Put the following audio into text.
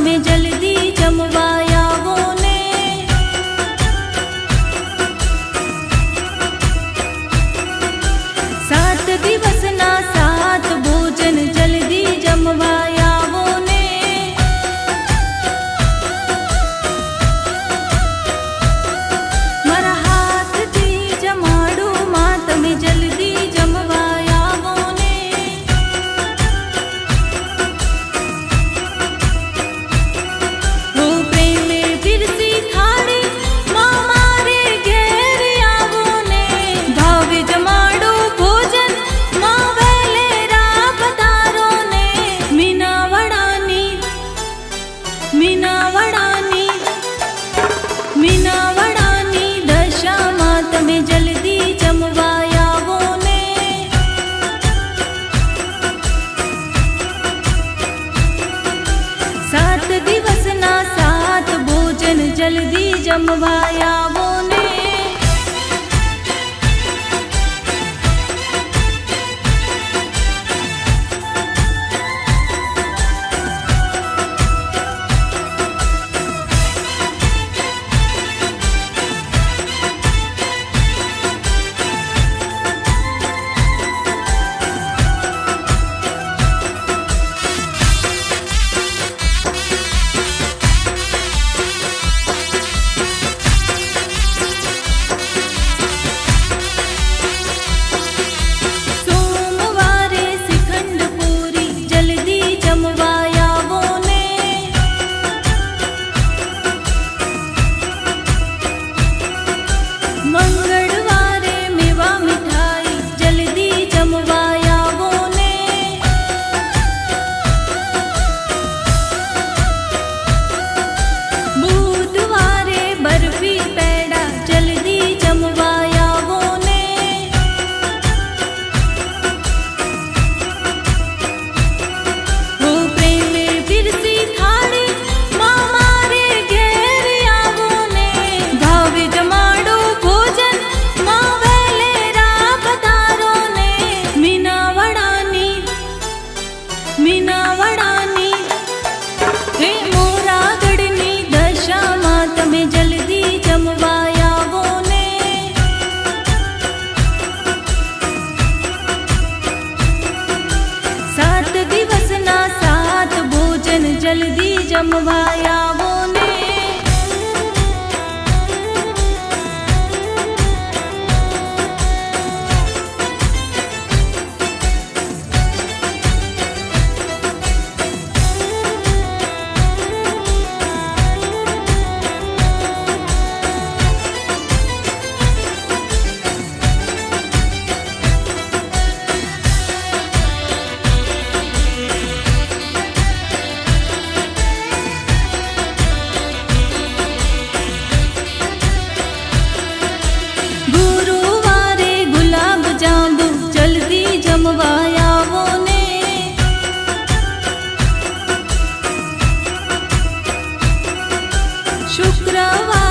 તમે જલ્દી જમવા આવો ને। સાત દિવસના સાત ભોજન જલ્દી જમવા આવો ને। મારા હાથથી જમાડું માં તમે જલ્દી જમવા આવો ને। હું પ્રેમે પીરસી થાળી માં મારે ઘેર આવો ને। ભાવે જમાડો ભોજન માં વેલેરા પધારો ને। મીનાવાડાની દશામાં તમે જલ્દી જમવા આવો ને। સાત દિવસના સાત ભોજન જલ્દી જમવા આવો ને। સોમવારે શ્રીખંડ પૂરી જલ્દી જમવા આવો ને। મંગળવારે મેવા મીઠાઈ જલ્દી જમવા આવો ને। બુધવારે બરફી પેડા જલ્દી જમવા આવો ને। હું પ્રેમે પીરસી થાળી માં મારે ઘેર આવો ને। ભાવે જમાડો ભોજન માં વેલેરા પધારો ને। મીનાવાડાની હે મોરાગઢની દશામાં તમે જલ્દી જમવા આવો ને। સાત દિવસના સાત ભોજન જલ્દી જમવા આવો ને। ગુરુવારે ગુલાબ જાંબુ જલ્દી જમવા આવો ને। શુક્રવારે